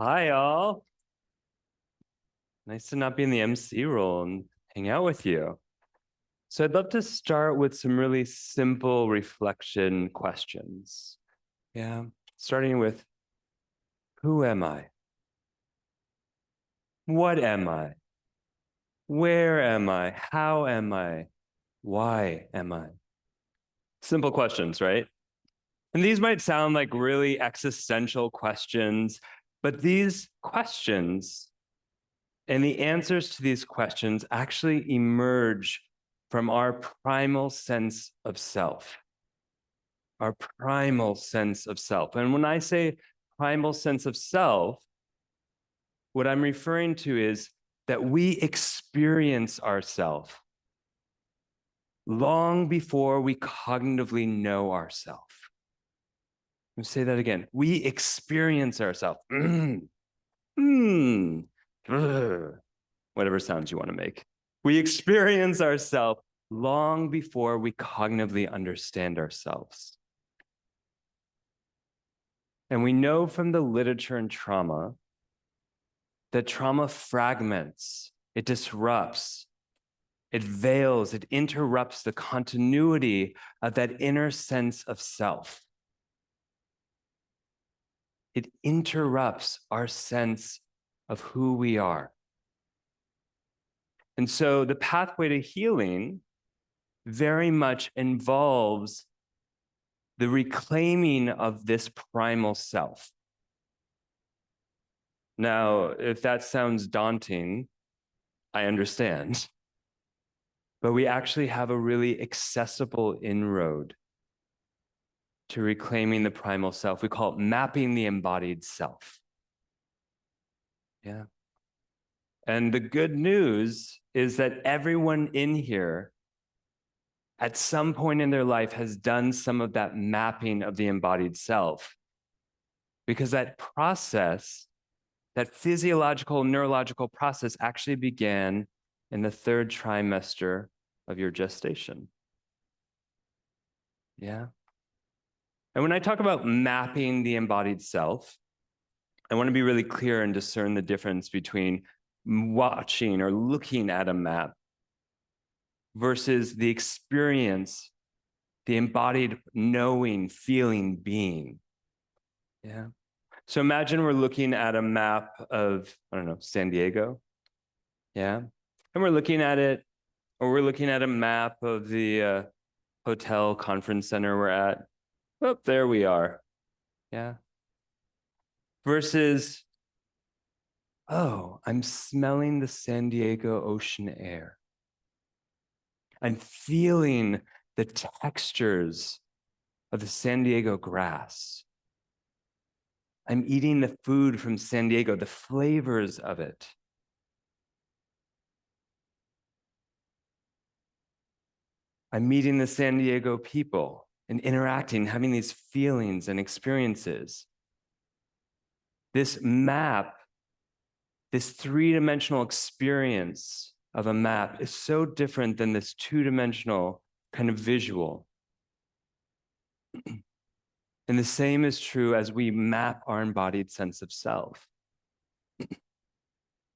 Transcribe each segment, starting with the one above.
Hi, all. Nice to not be in the MC role and hang out with you. So I'd love to start with some really simple reflection questions. Yeah, starting with, who am I? What am I? Where am I? How am I? Why am I? Simple questions, right? And these might sound like really existential questions, but these questions and the answers to these questions actually emerge from our primal sense of self, our primal sense of self. And when I say primal sense of self, what I'm referring to is that we experience ourselves long before we cognitively know ourselves. Let me say that again. We experience ourselves. Whatever sounds you want to make. We experience ourselves long before we cognitively understand ourselves. And we know from the literature in trauma that trauma fragments, it disrupts, it veils, it interrupts the continuity of that inner sense of self. It interrupts our sense of who we are. And so the pathway to healing very much involves the reclaiming of this primal self. Now, if that sounds daunting, I understand. But we actually have a really accessible inroad to reclaiming the primal self. We call it mapping the embodied self. Yeah. And the good news is that everyone in here at some point in their life has done some of that mapping of the embodied self. Because that process, that physiological, neurological process actually began in the third trimester of your gestation. Yeah. And when I talk about mapping the embodied self, I want to be really clear and discern the difference between watching or looking at a map versus the experience, the embodied knowing, feeling, being. Yeah. So imagine we're looking at a map of, I don't know, San Diego. Yeah. And we're looking at it, or we're looking at a map of the hotel conference center we're at. Oh, there we are. Yeah. Versus, oh, I'm smelling the San Diego ocean air. I'm feeling the textures of the San Diego grass. I'm eating the food from San Diego, the flavors of it. I'm meeting the San Diego people and interacting, having these feelings and experiences. This map, this three-dimensional experience of a map is so different than this two-dimensional kind of visual. And the same is true as we map our embodied sense of self. You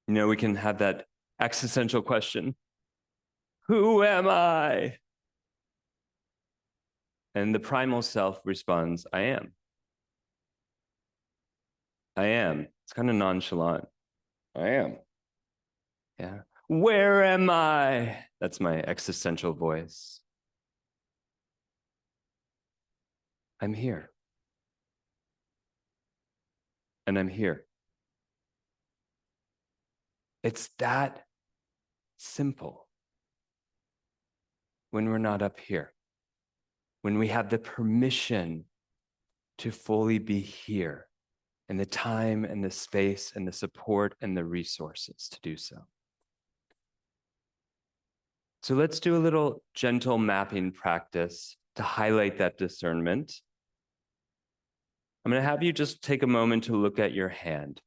know, we can have that existential question, who am I? And the primal self responds, I am. I am. It's kind of nonchalant. I am. Yeah. Where am I? That's my existential voice. I'm here. And I'm here. It's that simple when we're not up here, when we have the permission to fully be here and the time and the space and the support and the resources to do so. So let's do a little gentle mapping practice to highlight that discernment. I'm going to have you just take a moment to look at your hand.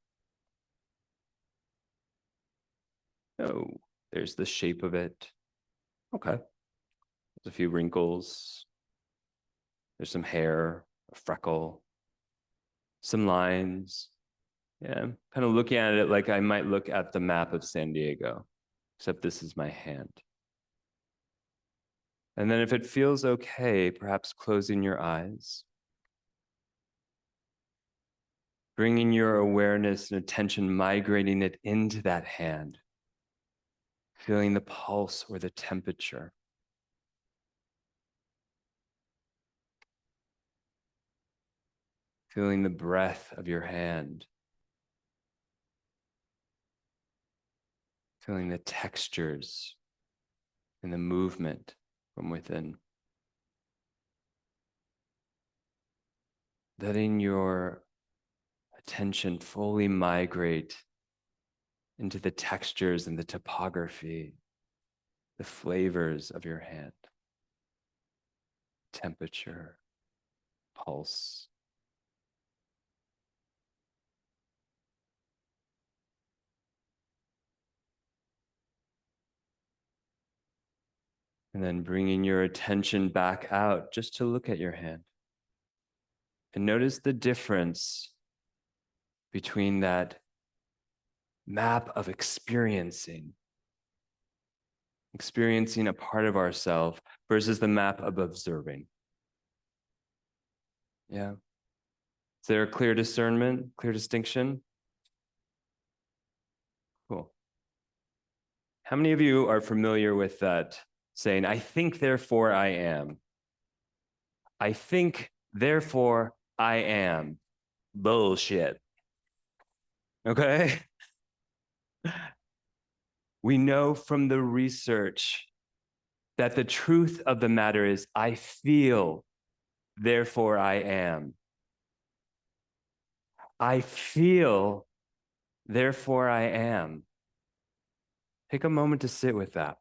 Oh, there's the shape of it. Okay. There's a few wrinkles. There's some hair, a freckle, some lines. Yeah, I'm kind of looking at it like I might look at the map of San Diego, except this is my hand. And then if it feels okay, perhaps closing your eyes, bringing your awareness and attention, migrating it into that hand, feeling the pulse or the temperature. Feeling the breath of your hand. Feeling the textures and the movement from within. Letting your attention fully migrate into the textures and the topography, the flavors of your hand, temperature, pulse. And then bringing your attention back out just to look at your hand. And notice the difference between that map of experiencing a part of ourself versus the map of observing. Yeah. Is there a clear discernment, clear distinction? Cool. How many of you are familiar with that saying, I think, therefore I am? I think, therefore I am. Bullshit. Okay? We know from the research that the truth of the matter is, I feel, therefore I am. I feel, therefore I am. Take a moment to sit with that.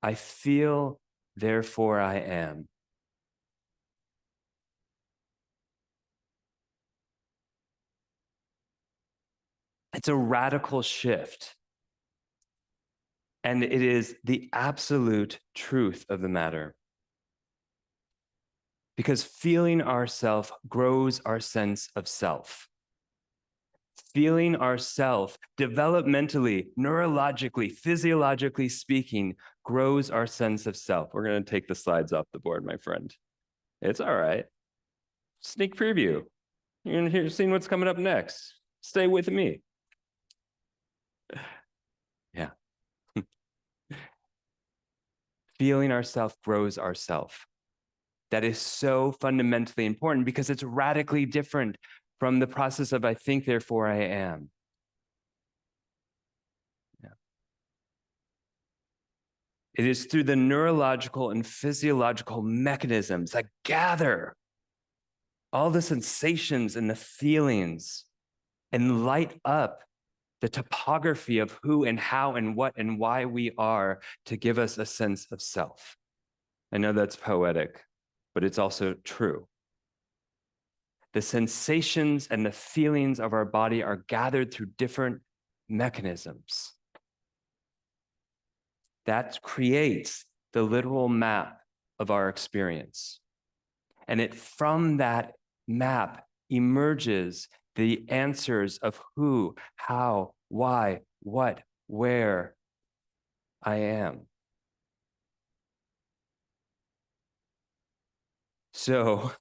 I feel, therefore I am. It's a radical shift. And it is the absolute truth of the matter. Because feeling ourself grows our sense of self. Feeling ourself, developmentally, neurologically, physiologically speaking, grows our sense of self. We're going to take the slides off the board, my friend. It's all right. Sneak preview. You're going to hear seeing what's coming up next. Stay with me. Yeah. Feeling ourself grows ourself. That is so fundamentally important because it's radically different from the process of I think, therefore I am. Yeah. It is through the neurological and physiological mechanisms that gather all the sensations and the feelings and light up the topography of who and how and what and why we are to give us a sense of self. I know that's poetic, but it's also true. The sensations and the feelings of our body are gathered through different mechanisms. That creates the literal map of our experience. And from that map emerges the answers of who, how, why, what, where I am. So,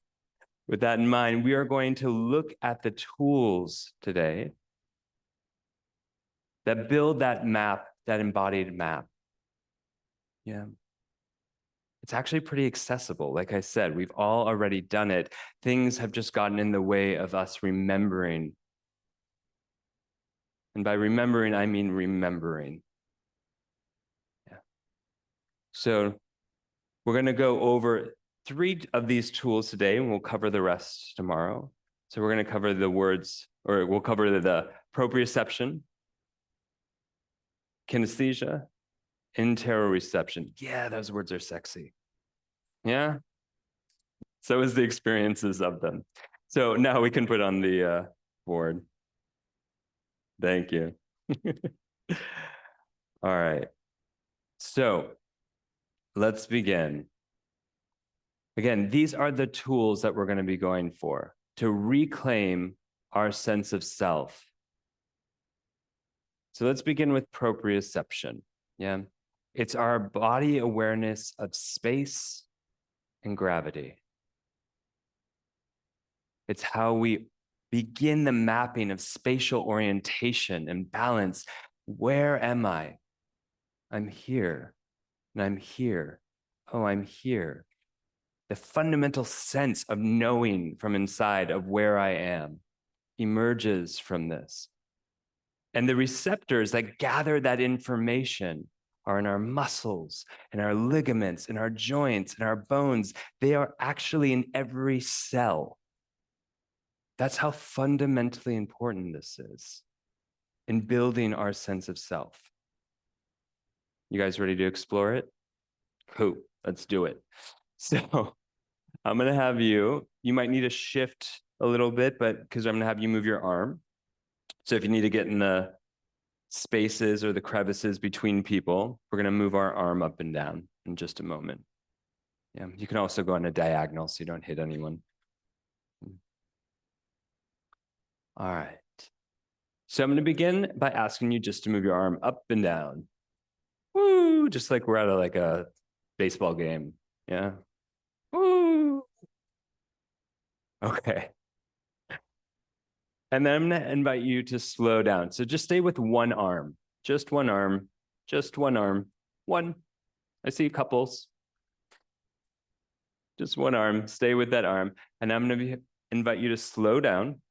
with that in mind, we are going to look at the tools today that build that map, that embodied map. Yeah. It's actually pretty accessible. Like I said, we've all already done it. Things have just gotten in the way of us remembering. And by remembering, I mean remembering. Yeah. So we're going to go over 3 of these tools today, and we'll cover the rest tomorrow. So we're going to cover the words, or we'll cover the proprioception, kinesthesia, interoreception. Yeah, those words are sexy. Yeah. So is the experiences of them. So now we can put on the board. Thank you. All right. So let's begin. Again, these are the tools that we're going to be going for to reclaim our sense of self. So let's begin with proprioception. Yeah. It's our body awareness of space and gravity. It's how we begin the mapping of spatial orientation and balance. Where am I? I'm here, and I'm here. Oh, I'm here. The fundamental sense of knowing from inside of where I am emerges from this. And the receptors that gather that information are in our muscles, in our ligaments, in our joints, in our bones. They are actually in every cell. That's how fundamentally important this is in building our sense of self. You guys ready to explore it? Cool, let's do it. So I'm gonna have you might need to shift a little bit, but because I'm gonna have you move your arm. So if you need to get in the spaces or the crevices between people, we're gonna move our arm up and down in just a moment. Yeah, you can also go on a diagonal so you don't hit anyone. All right. So I'm gonna begin by asking you just to move your arm up and down. Woo, just like we're at a baseball game. Yeah. Woo. Okay. And then I'm going to invite you to slow down. So just stay with one arm, just one arm, just one arm. One. I see couples. Just one arm. Stay with that arm. And I'm going to invite you to slow down.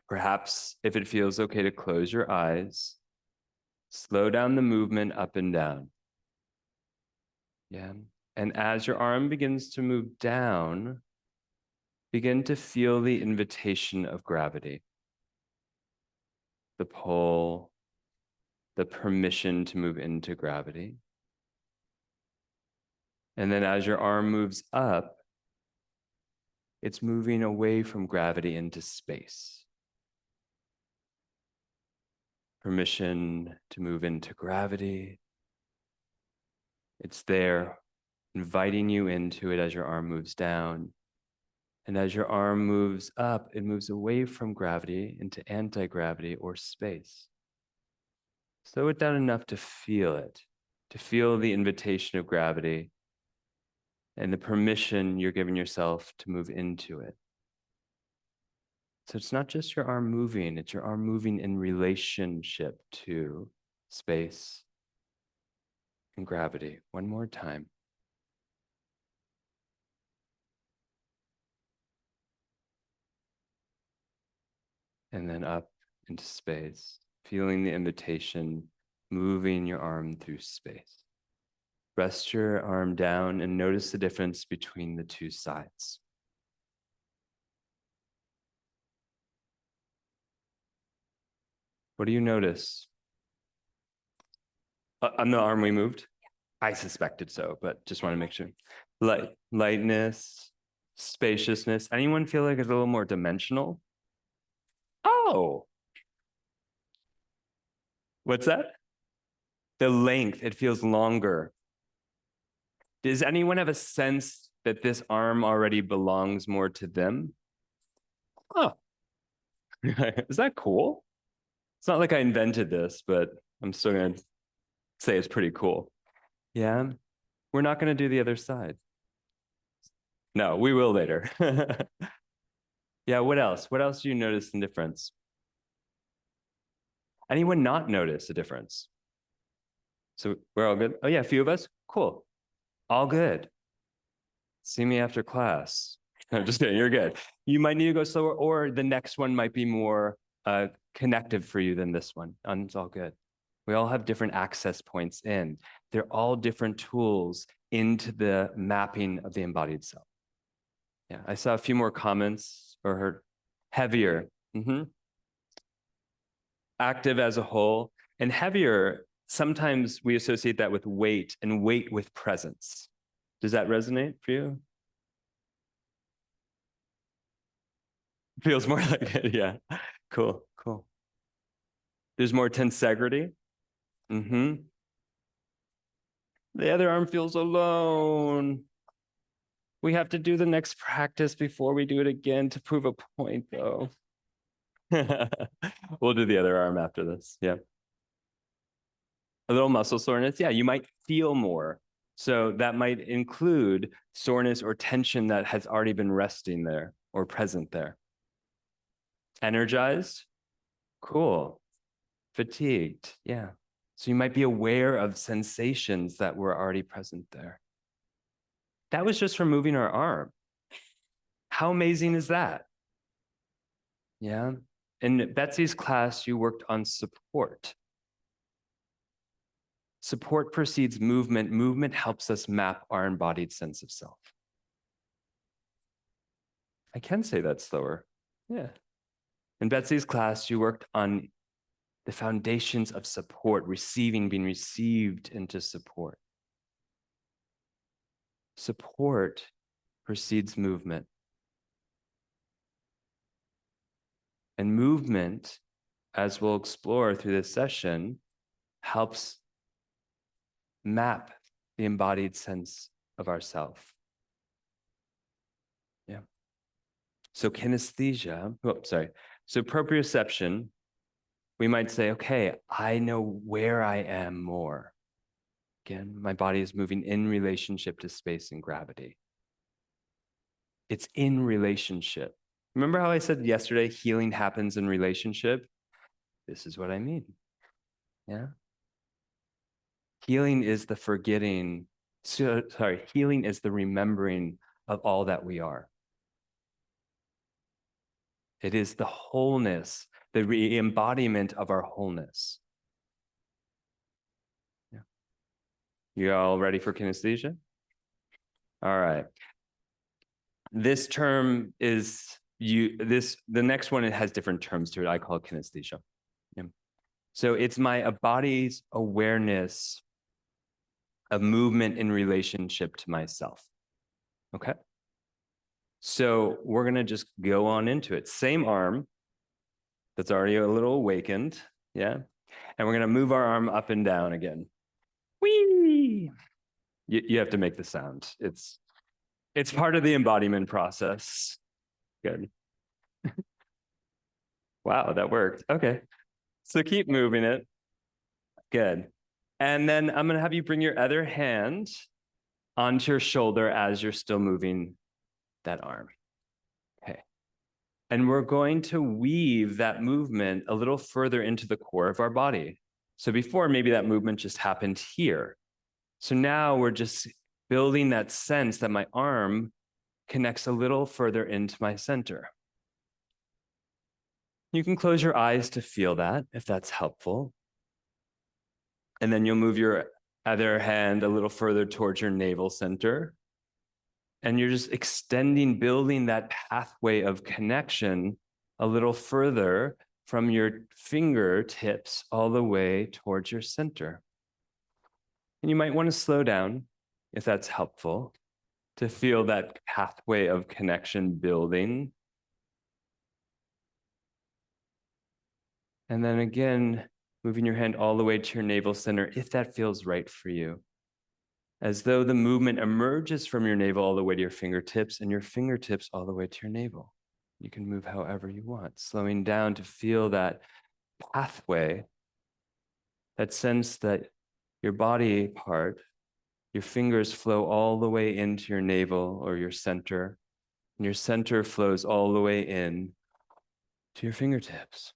Perhaps if it feels okay to close your eyes, slow down the movement up and down. Yeah. And as your arm begins to move down, begin to feel the invitation of gravity, the pull, the permission to move into gravity. And then as your arm moves up, it's moving away from gravity into space. Permission to move into gravity. It's there, inviting you into it as your arm moves down. And as your arm moves up, it moves away from gravity into anti-gravity or space. Slow it down enough to feel it, to feel the invitation of gravity and the permission you're giving yourself to move into it. So it's not just your arm moving, it's your arm moving in relationship to space and gravity. One more time. And then up into space, feeling the invitation, moving your arm through space. Rest your arm down and notice the difference between the two sides. What do you notice? On the arm we moved? I suspected so, but just want to make sure. Lightness, spaciousness. Anyone feel like it's a little more dimensional? Oh, what's that? The length, it feels longer. Does anyone have a sense that this arm already belongs more to them? Oh, is that cool? It's not like I invented this, but I'm still gonna say it's pretty cool. Yeah, we're not gonna do the other side. No, we will later. Yeah, what else? What else do you notice the difference? Anyone not notice a difference? So we're all good? Oh yeah, a few of us? Cool. All good. See me after class. I'm just kidding, you're good. You might need to go slower, or the next one might be more connective for you than this one. And it's all good. We all have different access points in. They're all different tools into the mapping of the embodied self. Yeah, I saw a few more comments or heard heavier. Active as a whole, and heavier, sometimes we associate that with weight and weight with presence. Does that resonate for you? Feels more like it, yeah. Cool, cool. There's more tensegrity. The other arm feels alone. We have to do the next practice before we do it again to prove a point, though. We'll do the other arm after this. Yeah. A little muscle soreness. Yeah, you might feel more. So that might include soreness or tension that has already been resting there or present there. Energized. Cool. Fatigued. Yeah. So you might be aware of sensations that were already present there. That was just from moving our arm. How amazing is that? Yeah. In Betsy's class, you worked on support. Support precedes movement. Movement helps us map our embodied sense of self. I can say that slower. Yeah. In Betsy's class, you worked on the foundations of support, receiving, being received into support. Support precedes movement. And movement, as we'll explore through this session, helps map the embodied sense of ourself. Yeah. So kinesthesia, So proprioception, we might say, okay, I know where I am more. Again, my body is moving in relationship to space and gravity. It's in relationship. Remember how I said yesterday, healing happens in relationship? This is what I mean. Yeah. Healing is the forgetting, healing is the remembering of all that we are. It is the wholeness, the re-embodiment of our wholeness. Yeah. You all ready for kinesthesia? All right. This term is the next one, it has different terms to it. I call it kinesthesia. Yeah. So it's my body's awareness of movement in relationship to myself. Okay. So we're going to just go on into it. Same arm that's already a little awakened. Yeah. And we're going to move our arm up and down again. Whee! You have to make the sound. It's part of the embodiment process. Good. Wow, that worked. Okay. So keep moving it. Good. And then I'm going to have you bring your other hand onto your shoulder as you're still moving that arm. Okay. And we're going to weave that movement a little further into the core of our body. So before, maybe that movement just happened here. So now we're just building that sense that my arm connects a little further into my center. You can close your eyes to feel that, if that's helpful. And then you'll move your other hand a little further towards your navel center. And you're just extending, building that pathway of connection a little further from your fingertips all the way towards your center. And you might want to slow down if that's helpful to feel that pathway of connection building. And then again, moving your hand all the way to your navel center if that feels right for you. As though the movement emerges from your navel all the way to your fingertips and your fingertips all the way to your navel. You can move however you want, slowing down to feel that pathway, that sense that your body part, your fingers flow all the way into your navel or your center, and your center flows all the way in to your fingertips.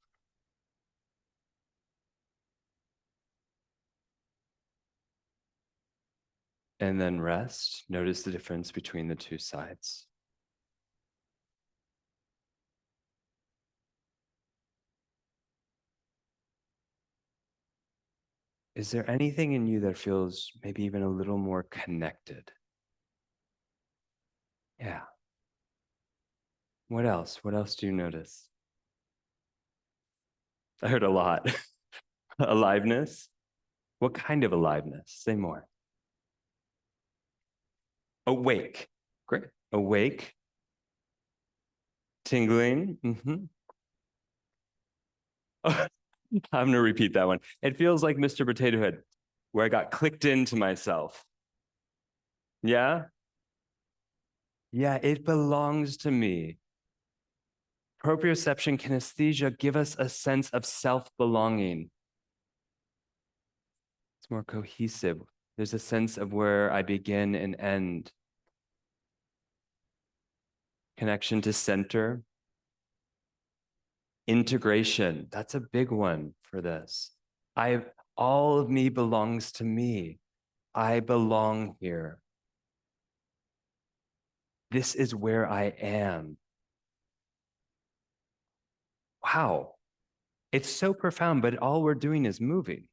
And then rest. Notice the difference between the two sides. Is there anything in you that feels maybe even a little more connected? Yeah. What else? What else do you notice? I heard a lot. Aliveness? What kind of aliveness? Say more. Awake. Great. Awake. Tingling. Mm-hmm. I'm going to repeat that one. It feels like Mr. Potato Head, where I got clicked into myself. Yeah? Yeah, it belongs to me. Proprioception, kinesthesia give us a sense of self-belonging. It's more cohesive. There's a sense of where I begin and end. Connection to center. Integration, that's a big one for this. All of me belongs to me. I belong here. This is where I am. Wow. It's so profound, but all we're doing is moving.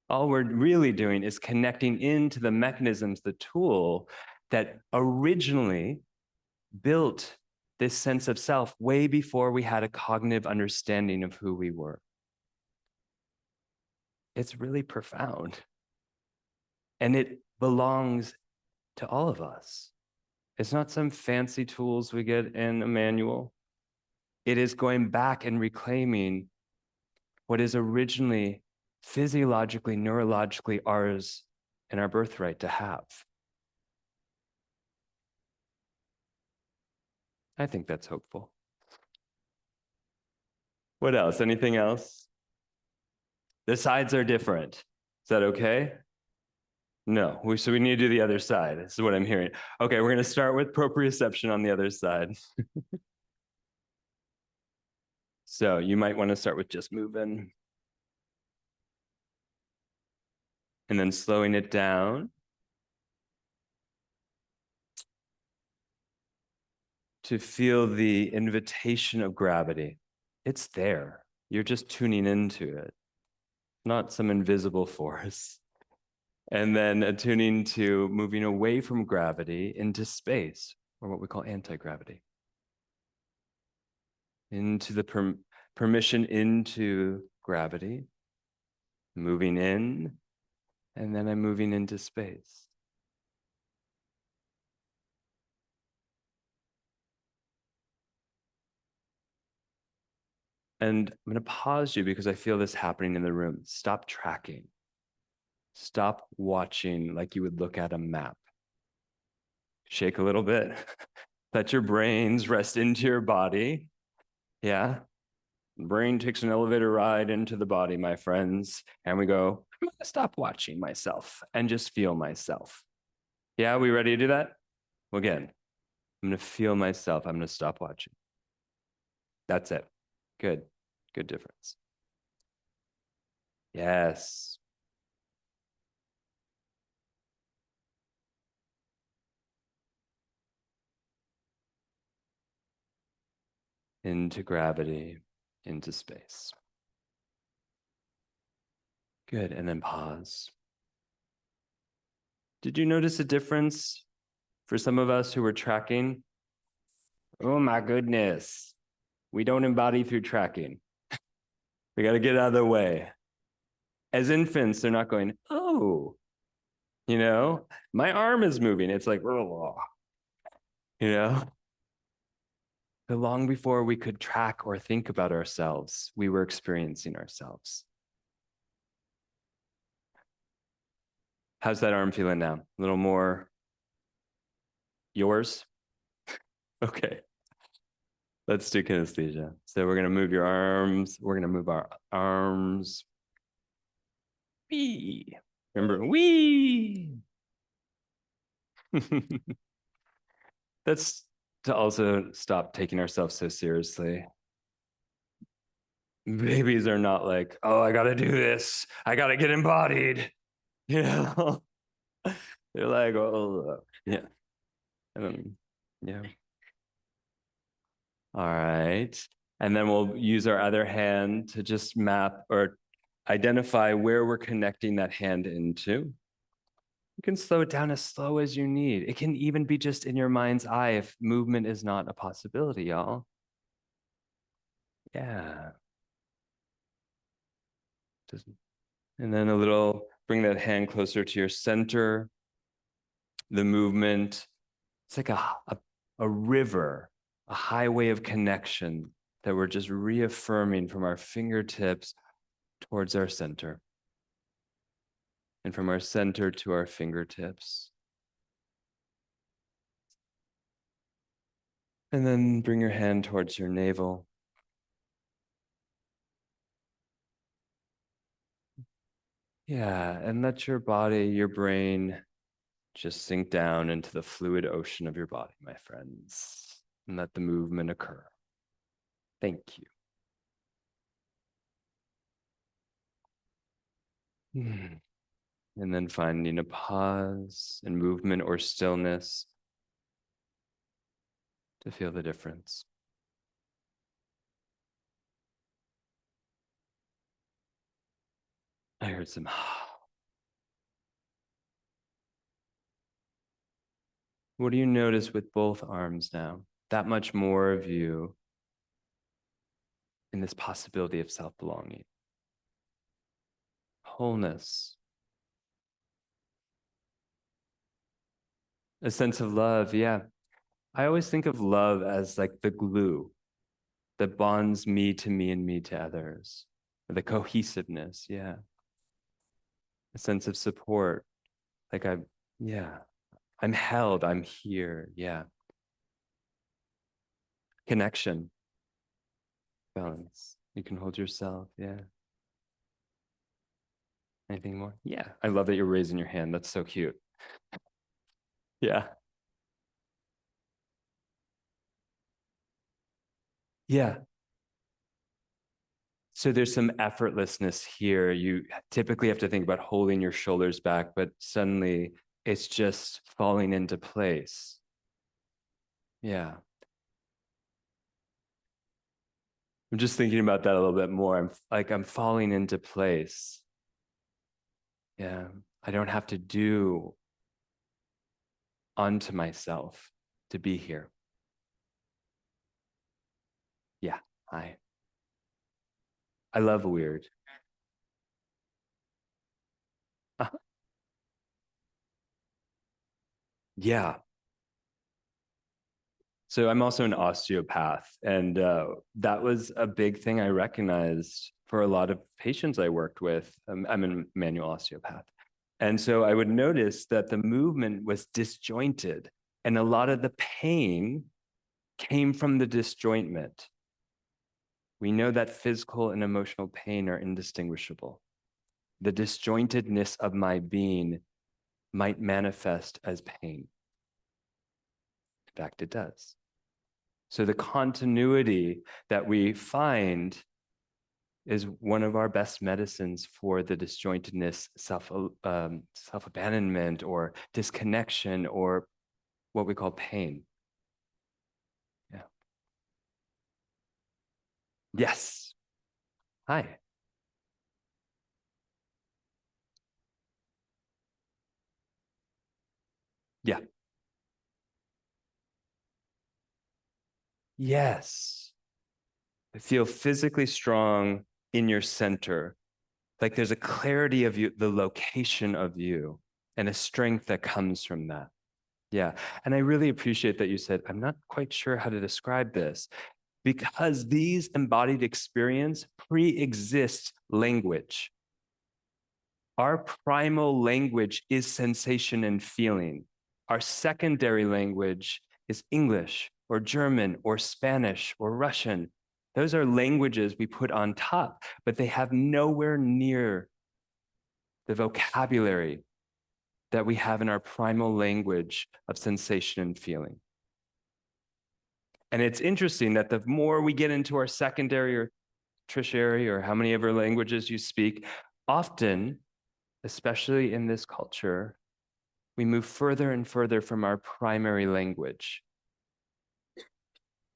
All we're really doing is connecting into the mechanisms, the tool that originally built this sense of self way before we had a cognitive understanding of who we were. It's really profound. And it belongs to all of us. It's not some fancy tools we get in a manual. It is going back and reclaiming what is originally physiologically, neurologically ours and our birthright to have. I think that's hopeful. What else? Anything else? The sides are different. Is that okay? No, so we need to do the other side. This is what I'm hearing. Okay, we're going to start with proprioception on the other side. So you might want to start with just moving. And then slowing it down to feel the invitation of gravity. It's there. You're just tuning into it, not some invisible force. And then attuning to moving away from gravity into space, or what we call anti-gravity. Into the permission into gravity, moving in, and then I'm moving into space. And I'm going to pause you because I feel this happening in the room. Stop tracking. Stop watching like you would look at a map. Shake a little bit. Let your brains rest into your body. Yeah. Brain takes an elevator ride into the body, my friends. And we go, I'm going to stop watching myself and just feel myself. Yeah, we ready to do that? Well, again, I'm going to feel myself. I'm going to stop watching. That's it. Good. Good difference. Yes. Into gravity, into space. Good. And then pause. Did you notice a difference for some of us who were tracking? Oh my goodness. We don't embody through tracking. We got to get out of the way. As infants, they're not going, oh, my arm is moving. It's like, oh, But long before we could track or think about ourselves, we were experiencing ourselves. How's that arm feeling now? A little more yours? Okay. Let's do kinesthesia. So we're going to move your arms. We're going to move our arms. Wee. Remember, wee. That's to also stop taking ourselves so seriously. Babies are not like, oh, I got to do this. I got to get embodied. They're like, oh, yeah. Yeah. All right. And then we'll use our other hand to just map or identify where we're connecting that hand into. You can slow it down as slow as you need. It can even be just in your mind's eye if movement is not a possibility, y'all. Yeah. And then bring that hand closer to your center. The movement, it's like a river, a highway of connection that we're just reaffirming from our fingertips towards our center. And from our center to our fingertips. And then bring your hand towards your navel. Yeah, and let your body, your brain just sink down into the fluid ocean of your body, my friends, and let the movement occur. Thank you. And then finding a pause and movement or stillness to feel the difference. I heard some. What do you notice with both arms now? That much more of you in this possibility of self-belonging. Wholeness. A sense of love, yeah. I always think of love as like the glue that bonds me to me and me to others. The cohesiveness, yeah. A sense of support. Like yeah, I'm held, I'm here, yeah. Connection, balance. You can hold yourself, yeah. Anything more? Yeah. I love that you're raising your hand. That's so cute. Yeah. Yeah. So there's some effortlessness here. You typically have to think about holding your shoulders back, but suddenly it's just falling into place. Yeah. I'm just thinking about that a little bit more. I'm falling into place. Yeah. I don't have to do unto myself to be here. Yeah. I love weird. Yeah. So I'm also an osteopath, and that was a big thing I recognized for a lot of patients I worked with. I'm a manual osteopath. And so I would notice that the movement was disjointed, and a lot of the pain came from the disjointment. We know that physical and emotional pain are indistinguishable. The disjointedness of my being might manifest as pain. In fact, it does. So the continuity that we find is one of our best medicines for the disjointedness, self-abandonment or disconnection or what we call pain. Yeah. Yes. Hi. Yeah. Yes. I feel physically strong in your center. Like there's a clarity of you, the location of you, and a strength that comes from that. Yeah. And I really appreciate that you said, I'm not quite sure how to describe this, because these embodied experience pre-exist language. Our primal language is sensation and feeling. Our secondary language is English or German or Spanish or Russian. Those are languages we put on top, but they have nowhere near the vocabulary that we have in our primal language of sensation and feeling. And it's interesting that the more we get into our secondary or tertiary or how many ever languages you speak, often, especially in this culture, we move further and further from our primary language.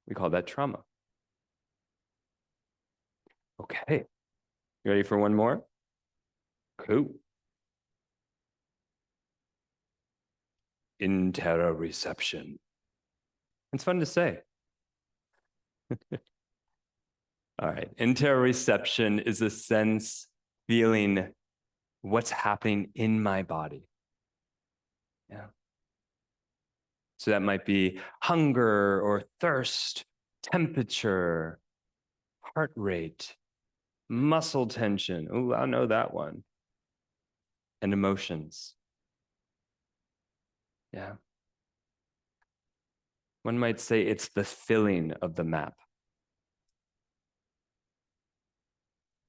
We call that trauma. Okay, you ready for one more? Cool. Interoception. It's fun to say. All right, interoception is a sense, feeling what's happening in my body. Yeah. So that might be hunger or thirst, temperature, heart rate, muscle tension. Oh, I know that one. And emotions. Yeah. One might say it's the filling of the map.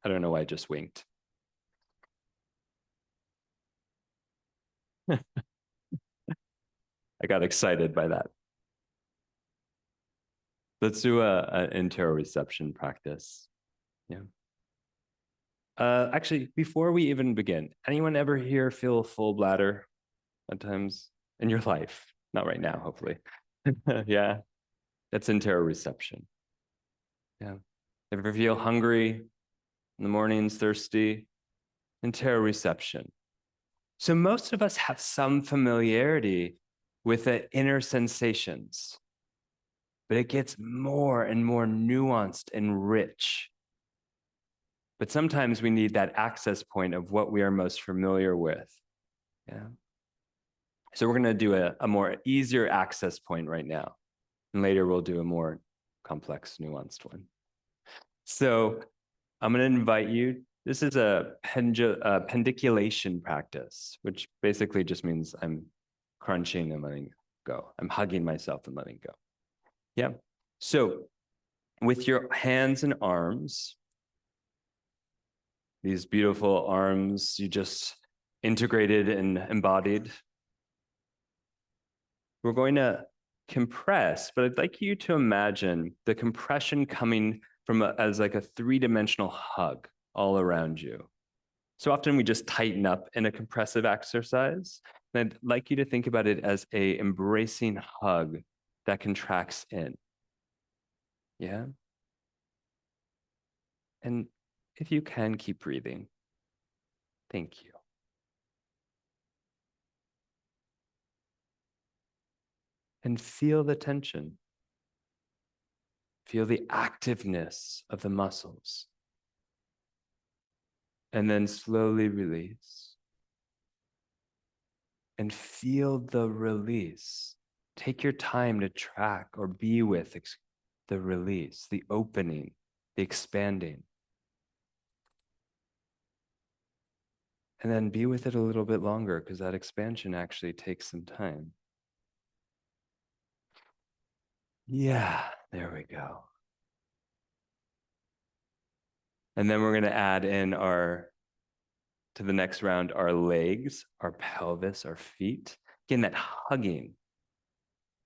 I don't know why I just winked. I got excited by that. Let's do an interoception practice. Yeah. Actually, before we even begin, anyone ever here feel a full bladder at times in your life? Not right now, hopefully. Yeah, that's interoception. Yeah. Ever feel hungry in the mornings, thirsty? Interoception. So most of us have some familiarity with the inner sensations, but it gets more and more nuanced and rich. But sometimes we need that access point of what we are most familiar with. Yeah. So we're going to do a more easier access point right now. And later we'll do a more complex, nuanced one. So I'm going to invite you. This is a pendiculation practice, which basically just means I'm crunching and letting go. I'm hugging myself and letting go. Yeah. So with your hands and arms, these beautiful arms you just integrated and embodied, we're going to compress, but I'd like you to imagine the compression coming from as like a three-dimensional hug all around you. So often we just tighten up in a compressive exercise. And I'd like you to think about it as a embracing hug that contracts in. Yeah. And if you can, keep breathing. Thank you. And feel the tension. Feel the activeness of the muscles. And then slowly release. And feel the release. Take your time to track or be with the release, the opening, the expanding. And then be with it a little bit longer because that expansion actually takes some time. Yeah, there we go. And then we're going to add in to the next round, our legs, our pelvis, our feet. Again, that hugging.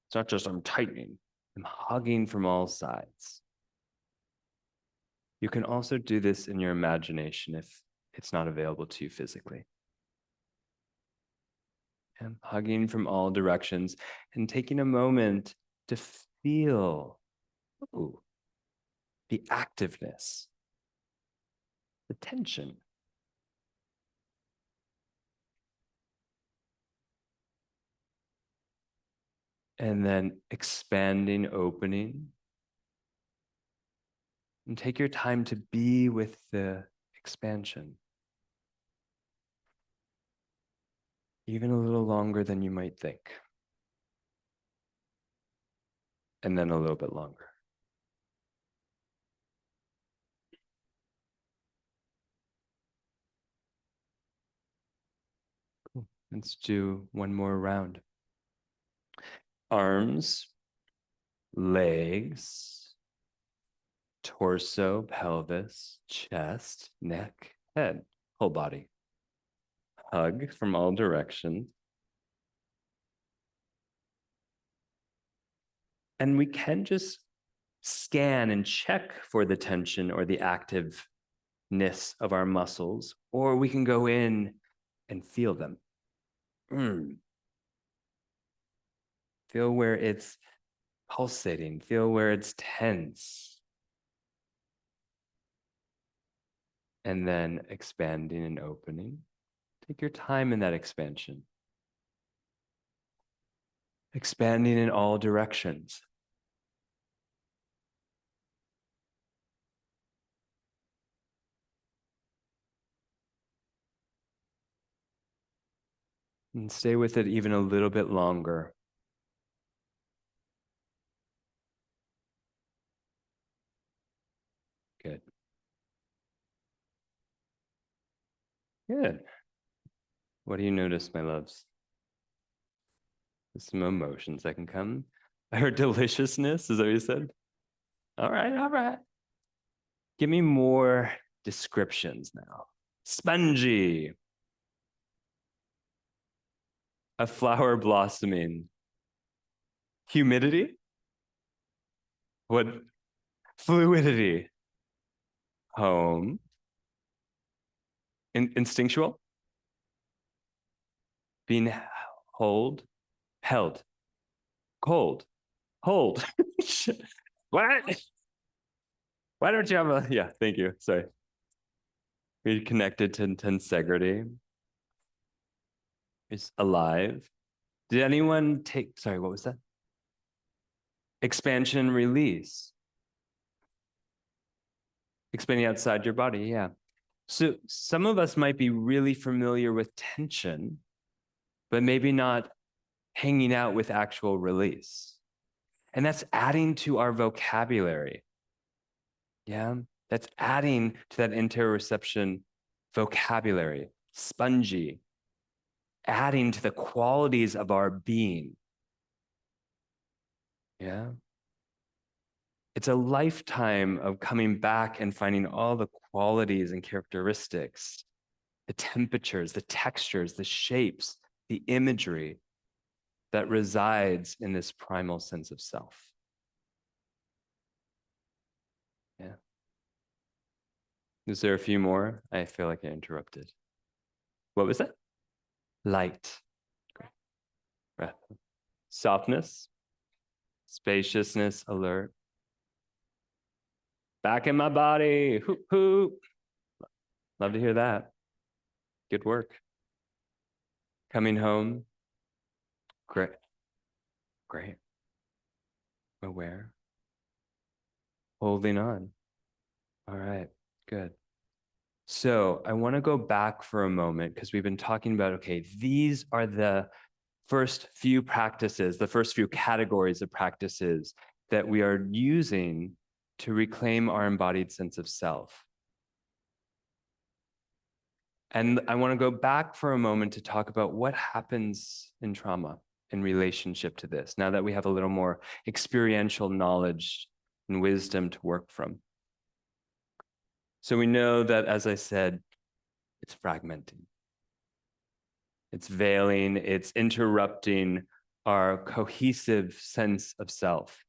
It's not just I'm tightening, I'm hugging from all sides. You can also do this in your imagination if it's not available to you physically. And hugging from all directions and taking a moment to feel the activeness, the tension. And then expanding, opening. And take your time to be with the expansion. Even a little longer than you might think. And then a little bit longer. Cool. Let's do one more round. Arms, legs, torso, pelvis, chest, neck, head, whole body. Hug from all directions. And we can just scan and check for the tension or the activeness of our muscles, or we can go in and feel them. Feel where it's pulsating, feel where it's tense. And then expanding and opening. Take your time in that expansion. Expanding in all directions. And stay with it even a little bit longer. Good. Good. What do you notice, my loves? There's some emotions that can come. I heard deliciousness. Is that what you said? All right, all right. Give me more descriptions now. Spongy. A flower blossoming. Humidity? What? Fluidity. Home. Instinctual? Being held, cold, hold. What? Why don't you have a, yeah, thank you, sorry. Be connected to tensegrity. Is alive. Did anyone take, sorry, what was that? Expansion, release. Expanding outside your body, yeah. So some of us might be really familiar with tension, but maybe not hanging out with actual release. And that's adding to our vocabulary. Yeah, that's adding to that interoception vocabulary, spongy, adding to the qualities of our being. Yeah. It's a lifetime of coming back and finding all the qualities and characteristics, the temperatures, the textures, the shapes, the imagery that resides in this primal sense of self. Yeah. Is there a few more? I feel like I interrupted. What was that? Light. Great. Breath. Softness, spaciousness, alert. Back in my body. Hoop, hoop. Love to hear that. Good work. Coming home. Great. Great. Aware. Holding on. All right. Good. So I want to go back for a moment because we've been talking about, okay, these are the first few practices, the first few categories of practices that we are using to reclaim our embodied sense of self. And I want to go back for a moment to talk about what happens in trauma in relationship to this, now that we have a little more experiential knowledge and wisdom to work from. So we know that, as I said, it's fragmenting. It's veiling, it's interrupting our cohesive sense of self.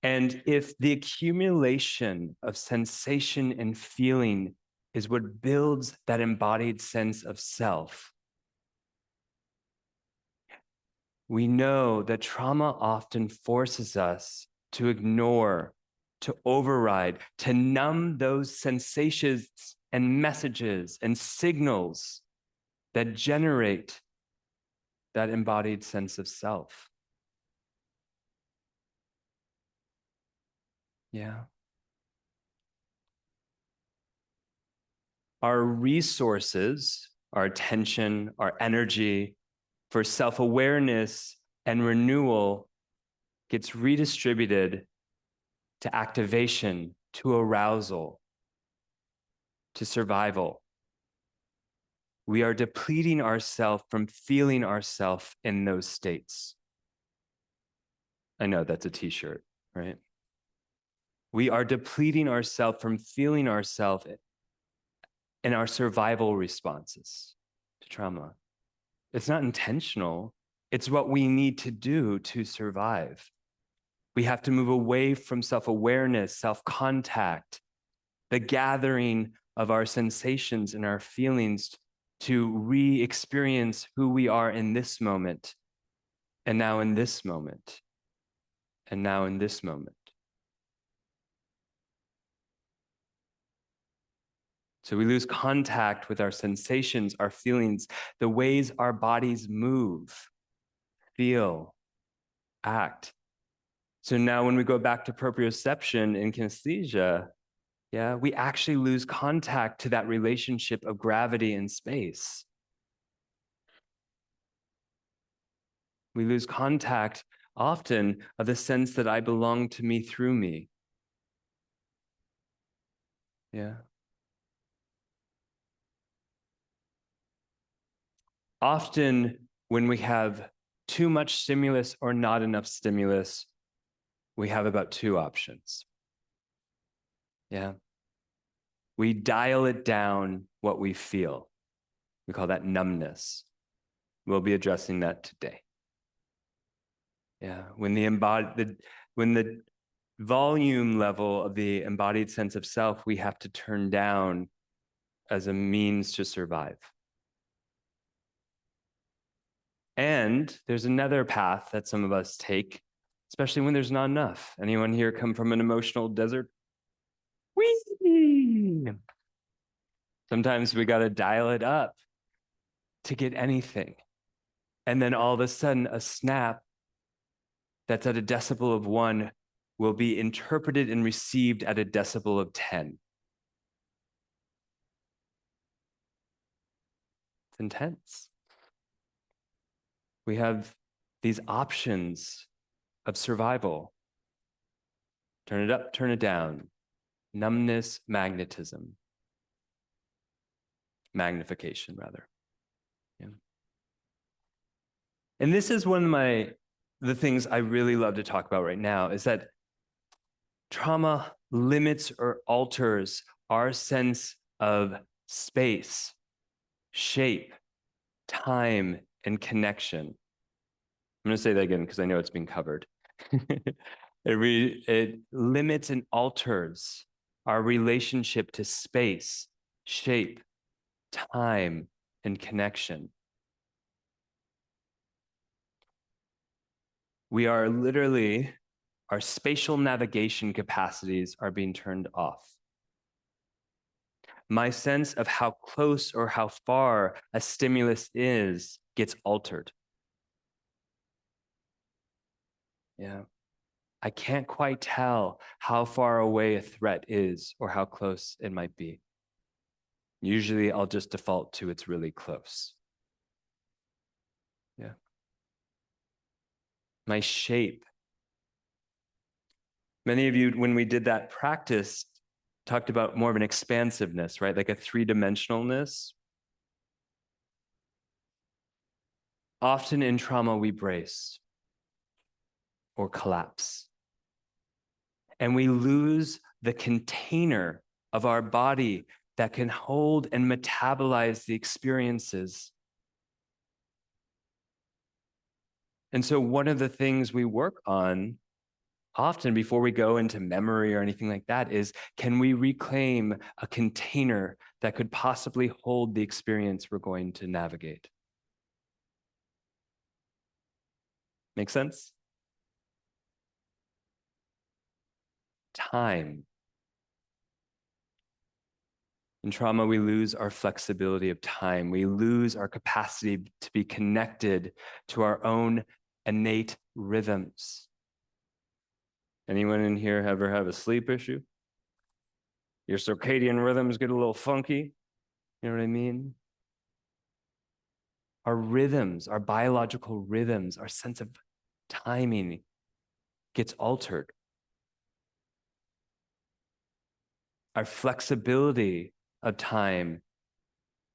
And if the accumulation of sensation and feeling is what builds that embodied sense of self, we know that trauma often forces us to ignore, to override, to numb those sensations and messages and signals that generate that embodied sense of self. Yeah. Our resources, our attention, our energy for self-awareness and renewal gets redistributed to activation, to arousal, to survival. We are depleting ourselves from feeling ourselves in those states. I know that's a t-shirt, right? We are depleting ourselves from feeling ourselves in our survival responses to trauma. It's not intentional. It's what we need to do to survive. We have to move away from self-awareness, self-contact, the gathering of our sensations and our feelings to re-experience who we are in this moment, and now in this moment, and now in this moment. So we lose contact with our sensations, our feelings, the ways our bodies move, feel, act. So now when we go back to proprioception in kinesthesia, yeah, we actually lose contact to that relationship of gravity and space. We lose contact often of the sense that I belong to me through me. Yeah. Often when we have too much stimulus or not enough stimulus, we have about two options. Yeah. We dial it down what we feel. We call that numbness. We'll be addressing that today. Yeah, when the volume level of the embodied sense of self, we have to turn down as a means to survive. And there's another path that some of us take, especially when there's not enough. Anyone here come from an emotional desert? Whee! Sometimes we got to dial it up to get anything. And then all of a sudden, a snap that's at a decibel of 1 will be interpreted and received at a decibel of 10. It's intense. We have these options of survival. Turn it up, turn it down. Numbness, magnetism. Magnification, rather. Yeah. And this is one of the things I really love to talk about right now, is that trauma limits or alters our sense of space, shape, time, and connection. I'm going to say that again because I know it's been covered. It limits and alters our relationship to space, shape, time, and connection. We are literally, our spatial navigation capacities are being turned off. My sense of how close or how far a stimulus is gets altered. Yeah. I can't quite tell how far away a threat is or how close it might be. Usually I'll just default to it's really close. Yeah. My shape. Many of you, when we did that practice, talked about more of an expansiveness, right? Like a three-dimensionalness. Often in trauma, we brace or collapse. And we lose the container of our body that can hold and metabolize the experiences. And so one of the things we work on often before we go into memory or anything like that is, can we reclaim a container that could possibly hold the experience we're going to navigate? Make sense? Time. In trauma, we lose our flexibility of time. We lose our capacity to be connected to our own innate rhythms. Anyone in here ever have a sleep issue? Your circadian rhythms get a little funky. You know what I mean? Our rhythms, our biological rhythms, our sense of timing gets altered. Our flexibility of time.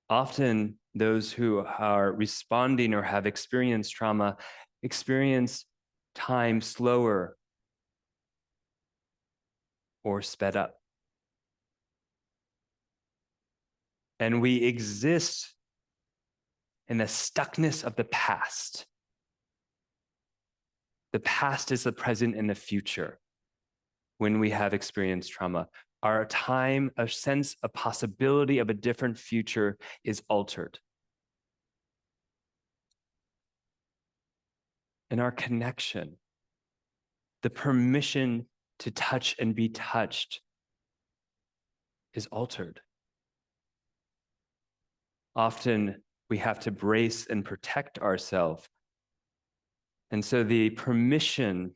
Often those who are responding or have experienced trauma experience time slower or sped up. And we exist in the stuckness of the past. The past is the present and the future when we have experienced trauma. Our time, a sense of possibility of a different future is altered. And our connection, the permission to touch and be touched, is altered. Often we have to brace and protect ourselves. And so the permission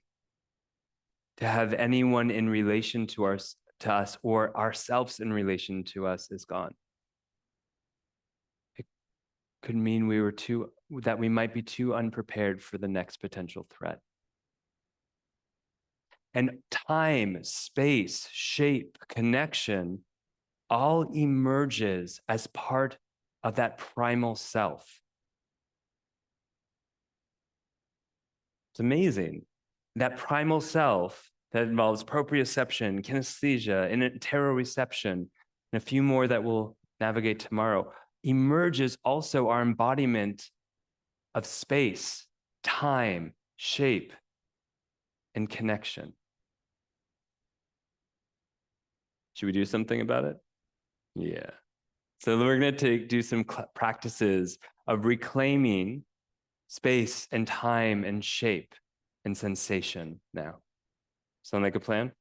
to have anyone in relation to us or ourselves in relation to us is gone. It could mean that we might be too unprepared for the next potential threat. And time, space, shape, connection all emerges as part of that primal self. It's amazing. That primal self that involves proprioception, kinesthesia, interoreception, and a few more that we'll navigate tomorrow, emerges also our embodiment of space, time, shape, and connection. Should we do something about it? Yeah. So we're going to do some practices of reclaiming space and time and shape and sensation now. Sound like a plan?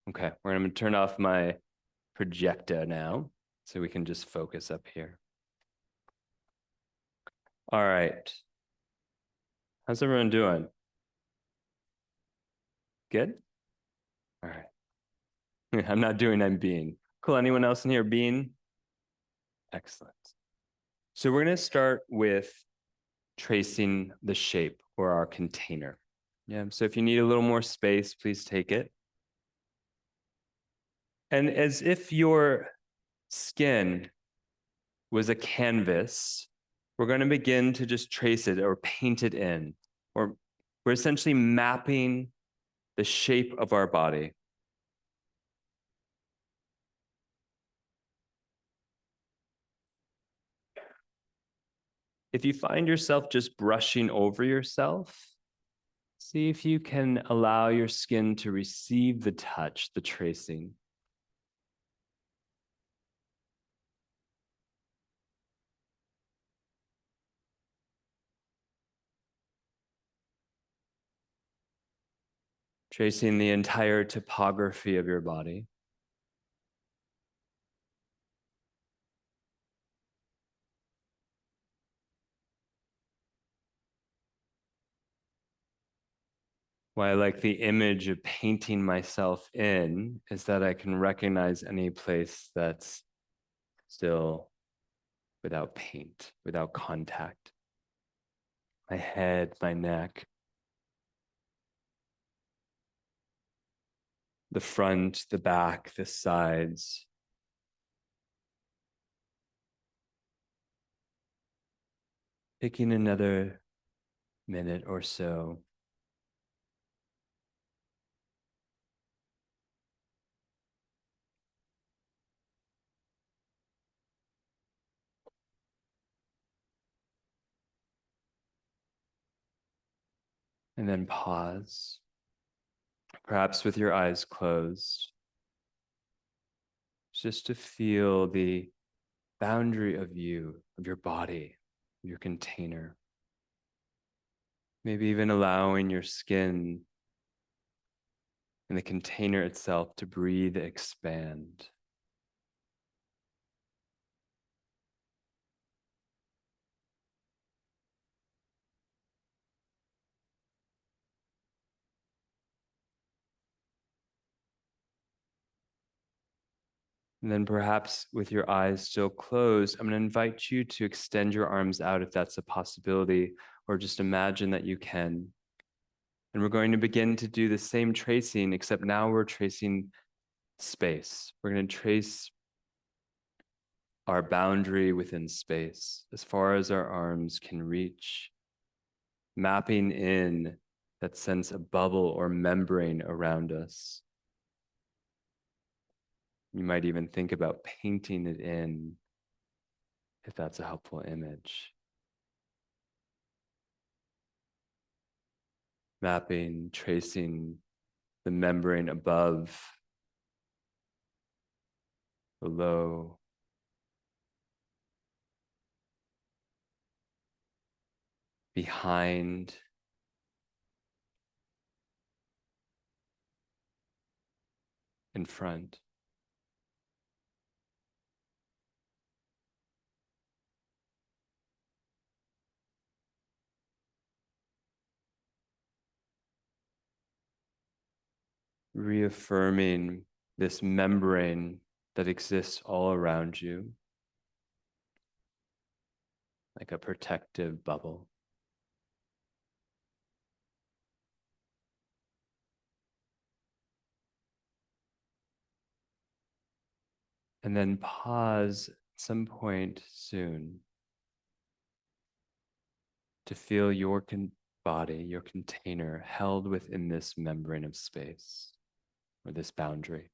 Okay, we're going to turn off my projector now so we can just focus up here. All right. How's everyone doing? Good? All right. I'm not doing, I'm being. Cool. Anyone else in here being? Excellent. So we're going to start with tracing the shape or our container. Yeah. So if you need a little more space, please take it. And as if your skin was a canvas, we're going to begin to just trace it or paint it in, or we're essentially mapping the shape of our body. If you find yourself just brushing over yourself, see if you can allow your skin to receive the touch, the tracing. Tracing the entire topography of your body. Why I like the image of painting myself in is that I can recognize any place that's still without paint, without contact. My head, my neck, the front, the back, the sides. Taking another minute or so. And then pause, perhaps with your eyes closed, just to feel the boundary of you, of your body, your container. Maybe even allowing your skin and the container itself to breathe, expand. And then perhaps with your eyes still closed, I'm going to invite you to extend your arms out if that's a possibility, or just imagine that you can. And we're going to begin to do the same tracing, except now we're tracing space. We're going to trace our boundary within space as far as our arms can reach, mapping in that sense of bubble or membrane around us. You might even think about painting it in if that's a helpful image. Mapping, tracing the membrane above, below, behind, in front. Reaffirming this membrane that exists all around you, like a protective bubble. And then pause at some point soon to feel your body, your container, held within this membrane of space or this boundary.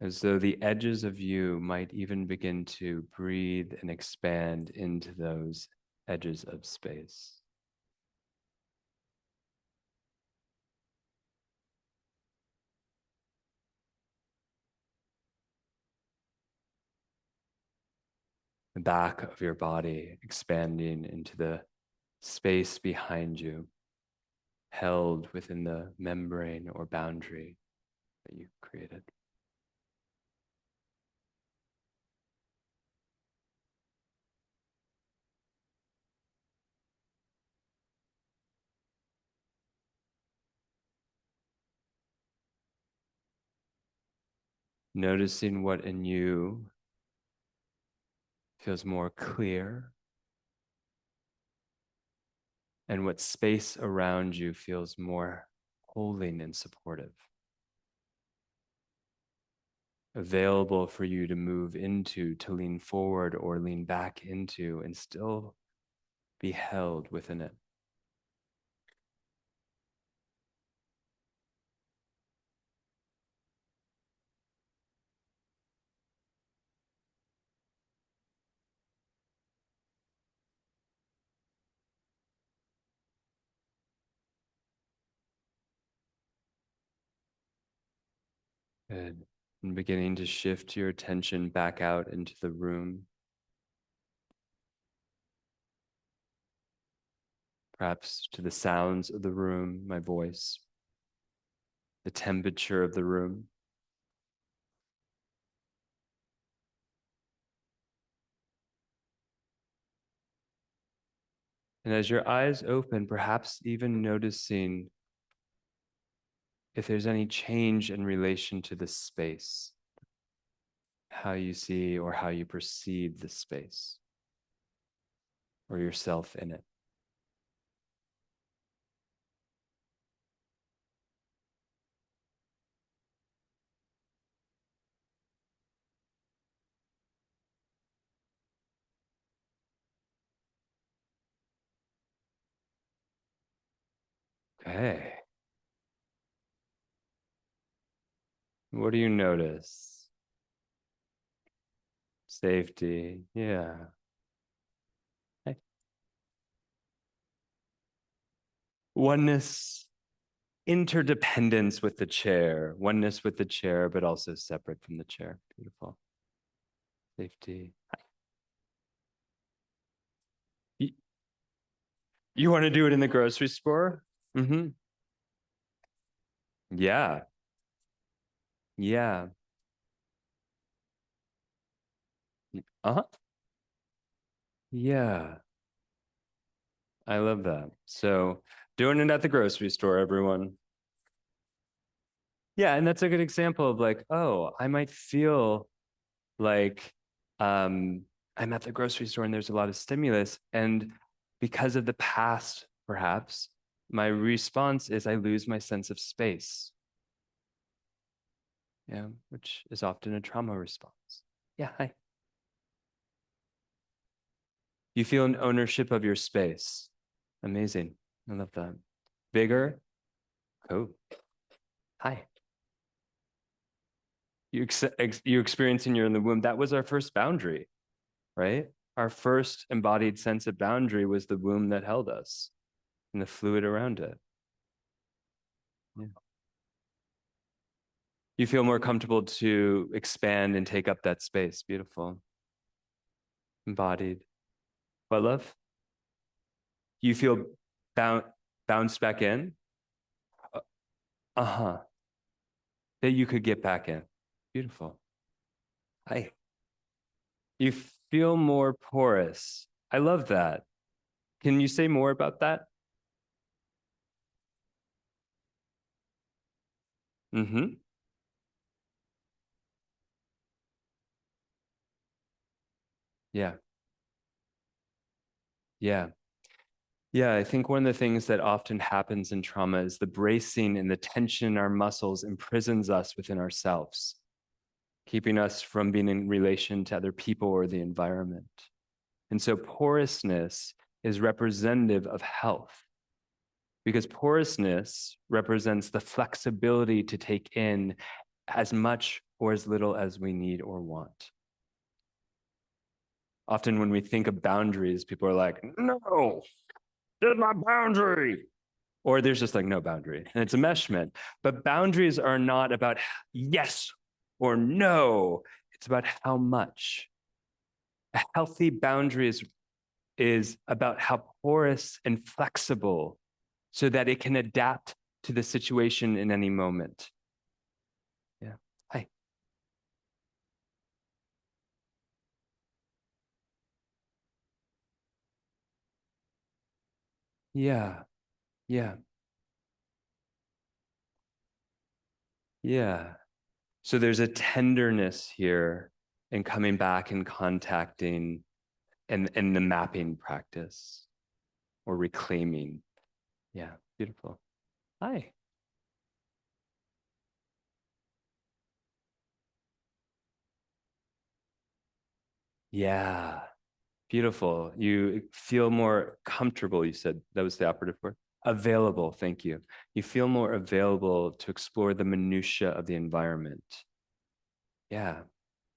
As though the edges of you might even begin to breathe and expand into those edges of space. The back of your body expanding into the space behind you, held within the membrane or boundary that you created. Noticing what in you feels more clear and what space around you feels more holding and supportive, available for you to move into, to lean forward or lean back into, and still be held within it. Good. And beginning to shift your attention back out into the room. Perhaps to the sounds of the room, my voice, the temperature of the room. And as your eyes open, perhaps even noticing if there's any change in relation to the space, how you see or how you perceive the space or yourself in it. Okay. What do you notice? Safety. Yeah. Okay. Oneness, interdependence with the chair, oneness with the chair, but also separate from the chair. Beautiful. Safety. You want to do it in the grocery store? Mm-hmm. Yeah. Yeah. Uh-huh. Yeah. I love that. So doing it at the grocery store, everyone. Yeah, and that's a good example of like, oh, I might feel like I'm at the grocery store and there's a lot of stimulus. And because of the past, perhaps, my response is I lose my sense of space. Yeah, which is often a trauma response. Yeah, hi. You feel an ownership of your space. Amazing. I love that. Bigger. Cool. Hi. You experiencing you're in the womb. That was our first boundary, right? Our first embodied sense of boundary was the womb that held us and the fluid around it. Yeah. You feel more comfortable to expand and take up that space. Beautiful. Embodied. What, love? You feel bounced back in? Uh-huh. That you could get back in. Beautiful. Hi. You feel more porous. I love that. Can you say more about that? Mm-hmm. Yeah. Yeah. Yeah, I think one of the things that often happens in trauma is the bracing and the tension in our muscles imprisons us within ourselves, keeping us from being in relation to other people or the environment. And so porousness is representative of health, because porousness represents the flexibility to take in as much or as little as we need or want. Often when we think of boundaries, people are like, no, there's my boundary. Or there's just like no boundary, and it's a meshment. But boundaries are not about yes or no, it's about how much. A healthy boundary is about how porous and flexible so that it can adapt to the situation in any moment. Yeah. Hi. Yeah. Yeah. Yeah. So there's a tenderness here in coming back and contacting and the mapping practice or reclaiming. Yeah. Beautiful. Hi. Yeah. Beautiful. You feel more comfortable, you said. That was the operative word. Available, thank you. You feel more available to explore the minutia of the environment. Yeah.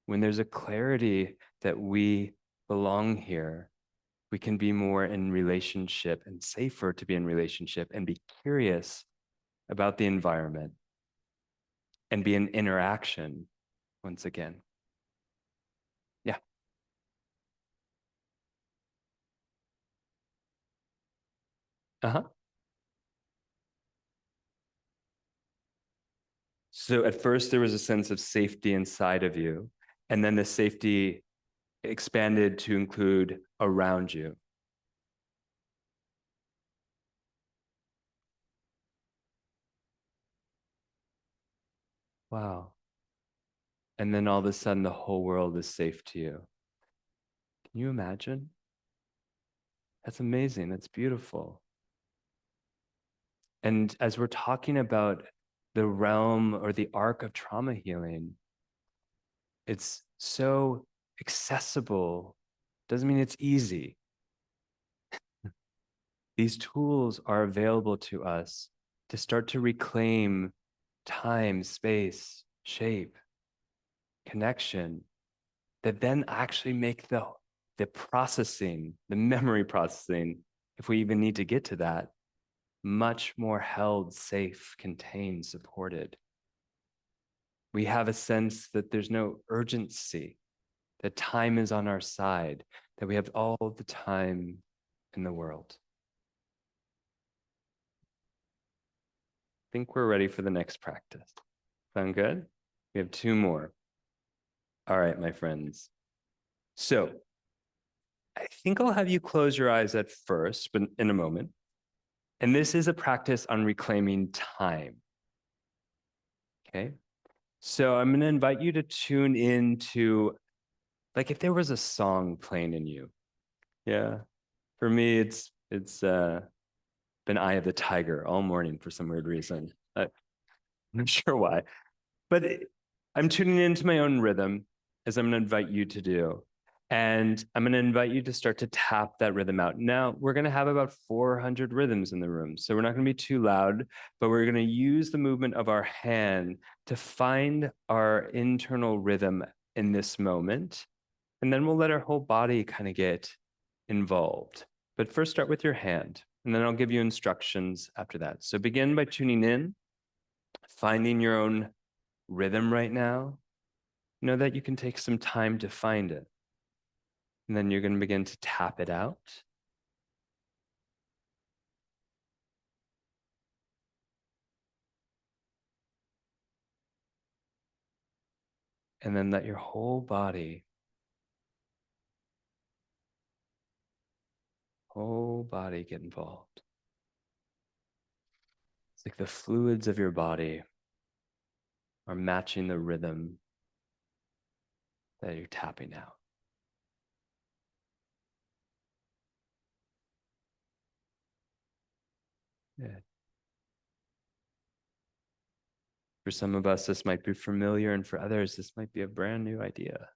When there's a clarity that we belong here, we can be more in relationship and safer to be in relationship and be curious about the environment and be in interaction once again. Yeah. Uh-huh. So at first there was a sense of safety inside of you, and then the safety expanded to include around you. Wow. And then all of a sudden, the whole world is safe to you. Can you imagine? That's amazing. That's beautiful. And as we're talking about the realm or the arc of trauma healing, it's so accessible. Doesn't mean it's easy. These tools are available to us to start to reclaim time, space, shape, connection, that then actually make the processing, the memory processing, if we even need to get to that, much more held, safe, contained, supported. We have a sense that there's no urgency, that time is on our side, that we have all the time in the world. I think we're ready for the next practice. Sound good? We have two more. All right, my friends. So I think I'll have you close your eyes at first, but in a moment. And this is a practice on reclaiming time. Okay. So I'm going to invite you to tune in to, like, if there was a song playing in you. Yeah. For me, it's been Eye of the Tiger all morning for some weird reason. I'm not sure why. But I'm tuning into my own rhythm, as I'm going to invite you to do. And I'm going to invite you to start to tap that rhythm out. Now, we're going to have about 400 rhythms in the room. So we're not going to be too loud, but we're going to use the movement of our hand to find our internal rhythm in this moment. And then we'll let our whole body kind of get involved. But first, start with your hand, and then I'll give you instructions after that. So begin by tuning in, finding your own rhythm right now. Know that you can take some time to find it. And then you're going to begin to tap it out. And then let your whole body get involved. It's like the fluids of your body are matching the rhythm that you're tapping out. Good. For some of us, this might be familiar, and for others, this might be a brand new idea.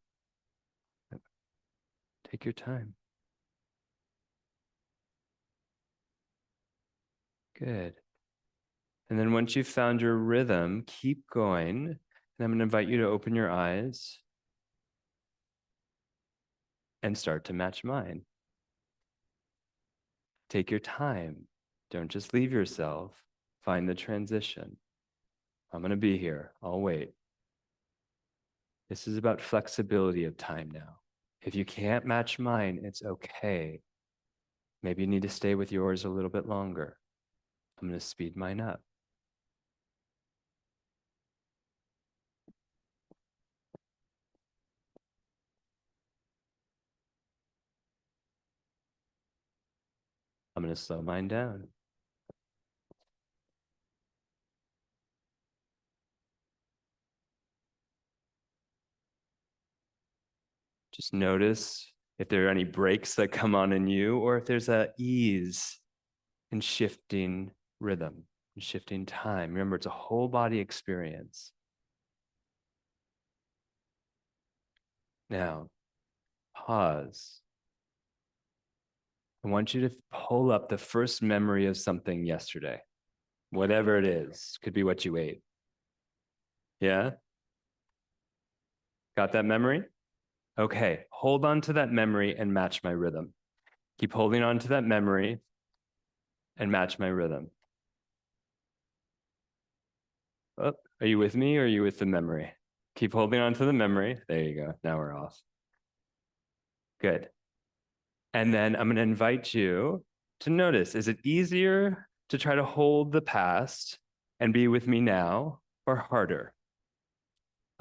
Take your time. Good. And then once you've found your rhythm, keep going. And I'm going to invite you to open your eyes and start to match mine. Take your time. Don't just leave yourself. Find the transition. I'm going to be here. I'll wait. This is about flexibility of time now. If you can't match mine, it's okay. Maybe you need to stay with yours a little bit longer. I'm going to speed mine up. I'm going to slow mine down. Just notice if there are any breaks that come on in you, or if there's a ease in shifting rhythm and shifting time. Remember, it's a whole body experience. Now, pause. I want you to pull up the first memory of something yesterday, whatever it is. Could be what you ate. Yeah? Got that memory? Okay, hold on to that memory and match my rhythm. Keep holding on to that memory and match my rhythm. Oh, are you with me or are you with the memory? Keep holding on to the memory. There you go. Now we're off. Good. And then I'm going to invite you to notice, is it easier to try to hold the past and be with me now, or harder?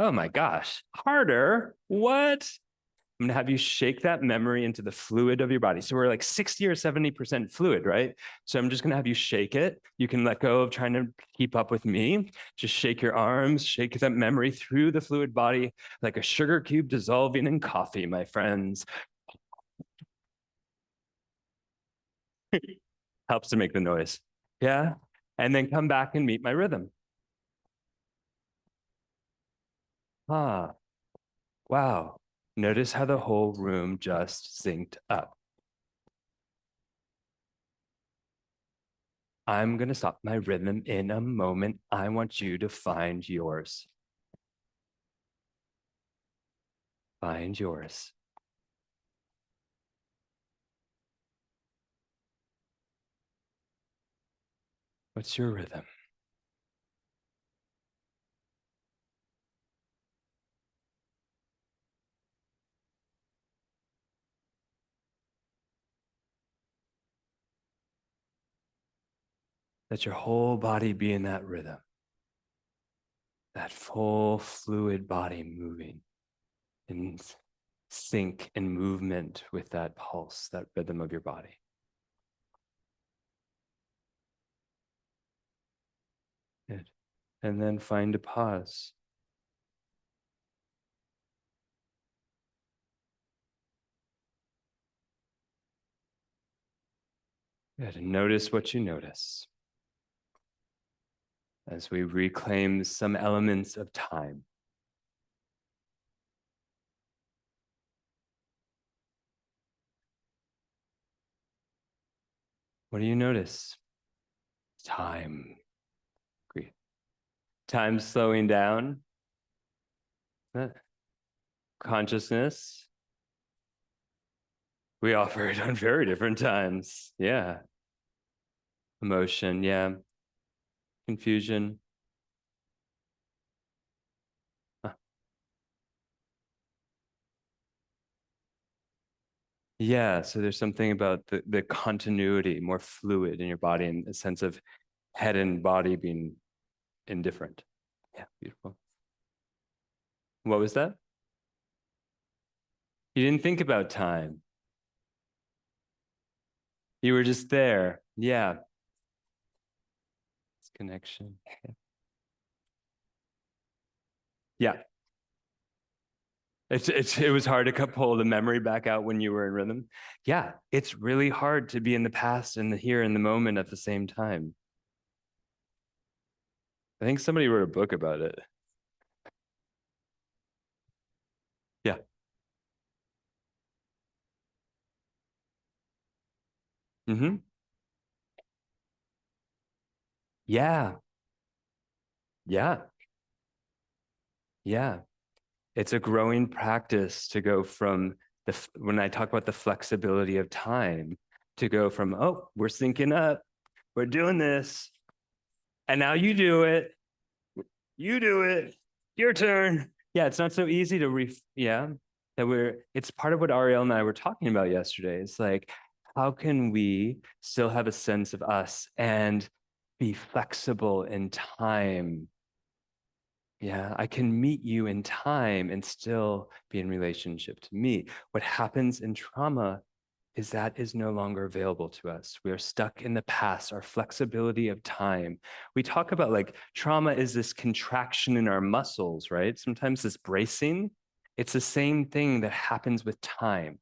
Oh my gosh, harder? What? I'm gonna have you shake that memory into the fluid of your body. So we're like 60 or 70% fluid, right? So I'm just gonna have you shake it. You can let go of trying to keep up with me. Just shake your arms, shake that memory through the fluid body like a sugar cube dissolving in coffee, my friends. Helps to make the noise. Yeah. And then come back and meet my rhythm. Ah, wow. Notice how the whole room just synced up. I'm going to stop my rhythm in a moment. I want you to find yours. Find yours. What's your rhythm? Let your whole body be in that rhythm. That full fluid body moving in sync and movement with that pulse, that rhythm of your body. Good. And then find a pause. Good. And notice what you notice as we reclaim some elements of time. What do you notice? Time. Great. Time slowing down. Consciousness. We offer it on very different times. Yeah. Emotion. Yeah. Confusion. Yeah, so there's something about the continuity, more fluid in your body, and a sense of head and body being indifferent. Yeah, beautiful. What was that? You didn't think about time. You were just there. Yeah. It's connection. Yeah. It was hard to pull the memory back out when you were in rhythm. Yeah, it's really hard to be in the past and the here in the moment at the same time. I think somebody wrote a book about it. Yeah. Mm-hmm. Yeah. Yeah. Yeah. It's a growing practice to go from when I talk about the flexibility of time, to go from, oh, we're syncing up, we're doing this, and now you do it, your turn. Yeah, it's not so easy to yeah, it's part of what Ariel and I were talking about yesterday. It's like, how can we still have a sense of us and be flexible in time? Yeah, I can meet you in time and still be in relationship to me. What happens in trauma is that is no longer available to us. We are stuck in the past, our flexibility of time. We talk about like trauma is this contraction in our muscles, right? Sometimes this bracing. It's the same thing that happens with time.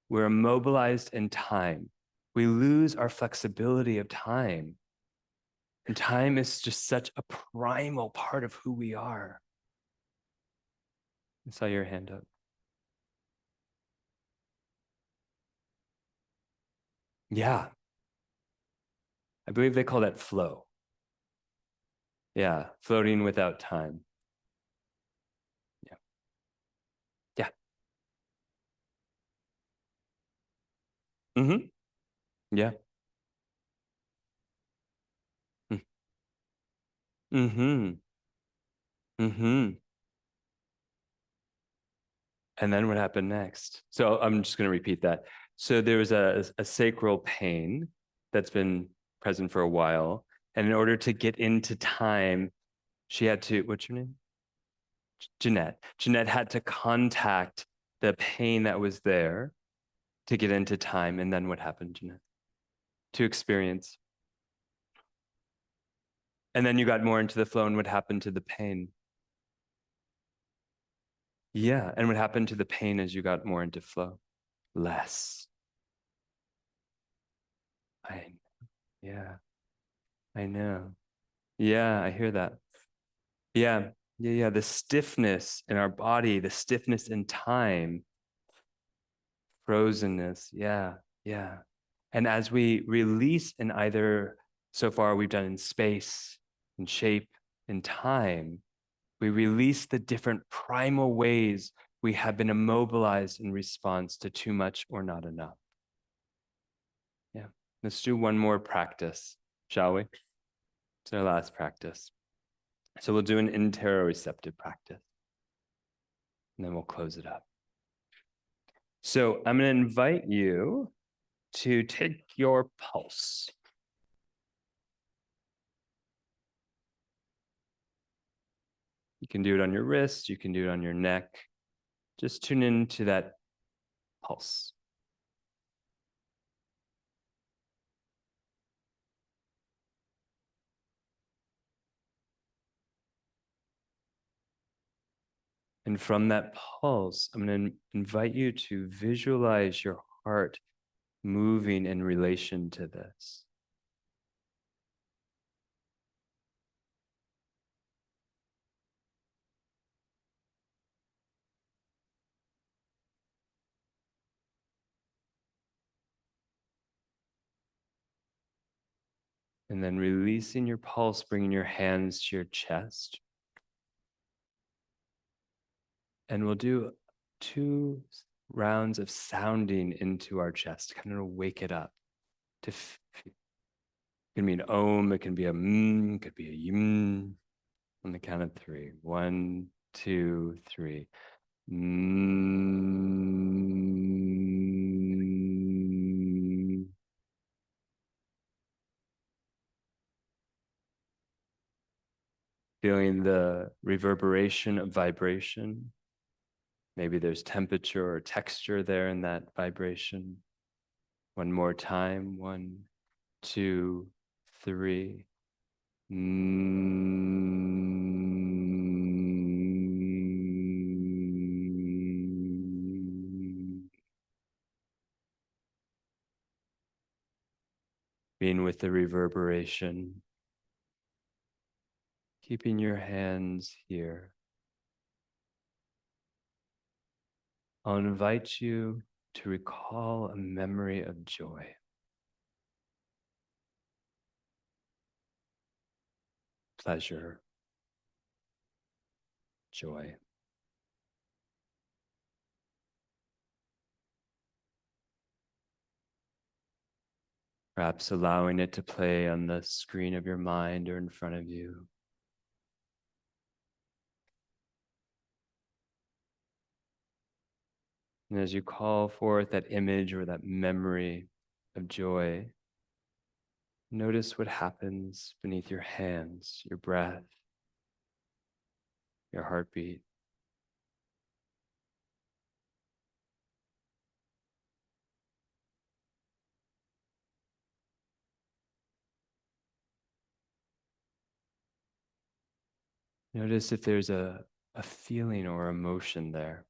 We're immobilized in time. We lose our flexibility of time. And time is just such a primal part of who we are. I saw your hand up. Yeah, I believe they call that flow. Yeah, floating without time. Yeah, yeah. Mm-hmm. Yeah. Mm-hmm. Mm-hmm. And then what happened next? So I'm just going to repeat that. So there was a sacral pain that's been present for a while. And in order to get into time, she had to, what's your name? Jeanette. Jeanette had to contact the pain that was there to get into time. And then what happened, Jeanette? To experience. And then you got more into the flow, and what happened to the pain? Yeah. And what happened to the pain as you got more into flow? Less. I, yeah, I know. Yeah, I hear that. Yeah. Yeah. Yeah. The stiffness in our body, the stiffness in time, frozenness. Yeah. Yeah. And as we release in either, so far we've done in space, in shape, in time, we release the different primal ways we have been immobilized in response to too much or not enough. Yeah. Let's do one more practice, shall we? It's our last practice. So we'll do an interoceptive practice, and then we'll close it up. So I'm going to invite you to take your pulse. You can do it on your wrist, you can do it on your neck. Just tune into that pulse. And from that pulse, I'm going to invite you to visualize your heart moving in relation to this. And then releasing your pulse, bringing your hands to your chest. And we'll do 2 rounds of sounding into our chest, kind of wake it up. It can be an om, it can be a it could be a yum. On the count of 3. 1, 2, 3. Feeling the reverberation of vibration. Maybe there's temperature or texture there in that vibration. One more time. 1, 2, 3. Being with the reverberation. Keeping your hands here. I'll invite you to recall a memory of joy. pleasure, joy. Perhaps allowing it to play on the screen of your mind or in front of you. And as you call forth that image or that memory of joy, notice what happens beneath your hands, your breath, your heartbeat. Notice if there's a feeling or emotion there.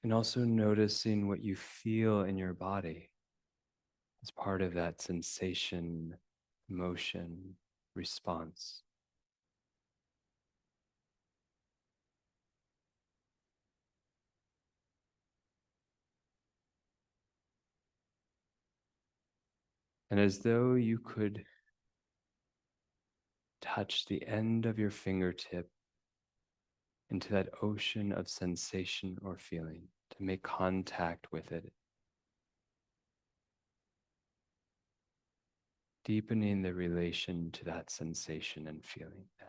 And also noticing what you feel in your body as part of that sensation, emotion, response. And as though you could touch the end of your fingertip into that ocean of sensation or feeling, to make contact with it, deepening the relation to that sensation and feeling now.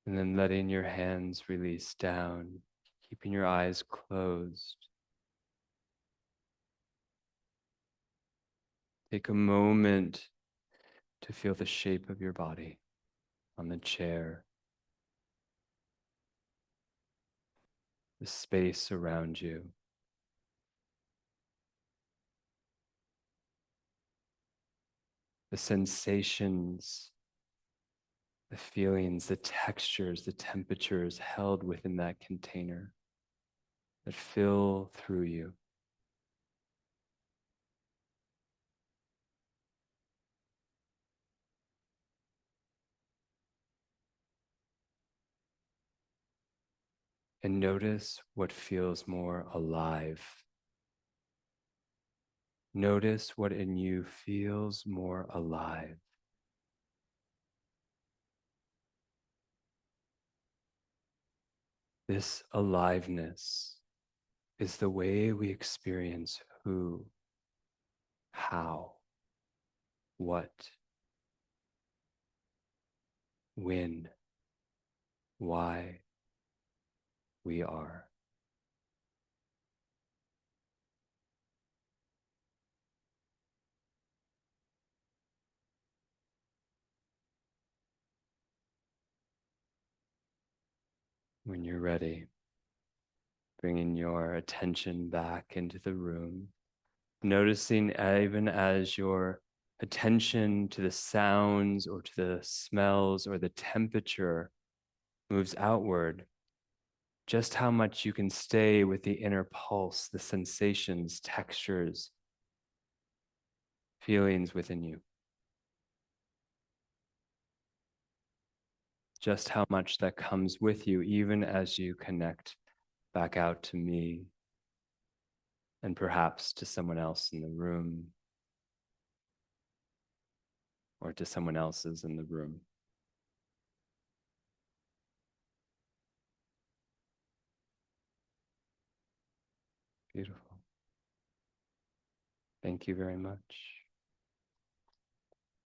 And then letting your hands release down, keeping your eyes closed. Take a moment to feel the shape of your body on the chair, the space around you. The sensations, the feelings, the textures, the temperatures held within that container that fill through you. And notice what feels more alive. Notice what in you feels more alive. This aliveness is the way we experience who, how, what, when, why we are. When you're ready, bringing your attention back into the room, noticing even as your attention to the sounds or to the smells or the temperature moves outward, just how much you can stay with the inner pulse, the sensations, textures, feelings within you. Just how much that comes with you, even as you connect back out to me and perhaps to someone else in the room or to someone else's in the room. Beautiful. Thank you very much.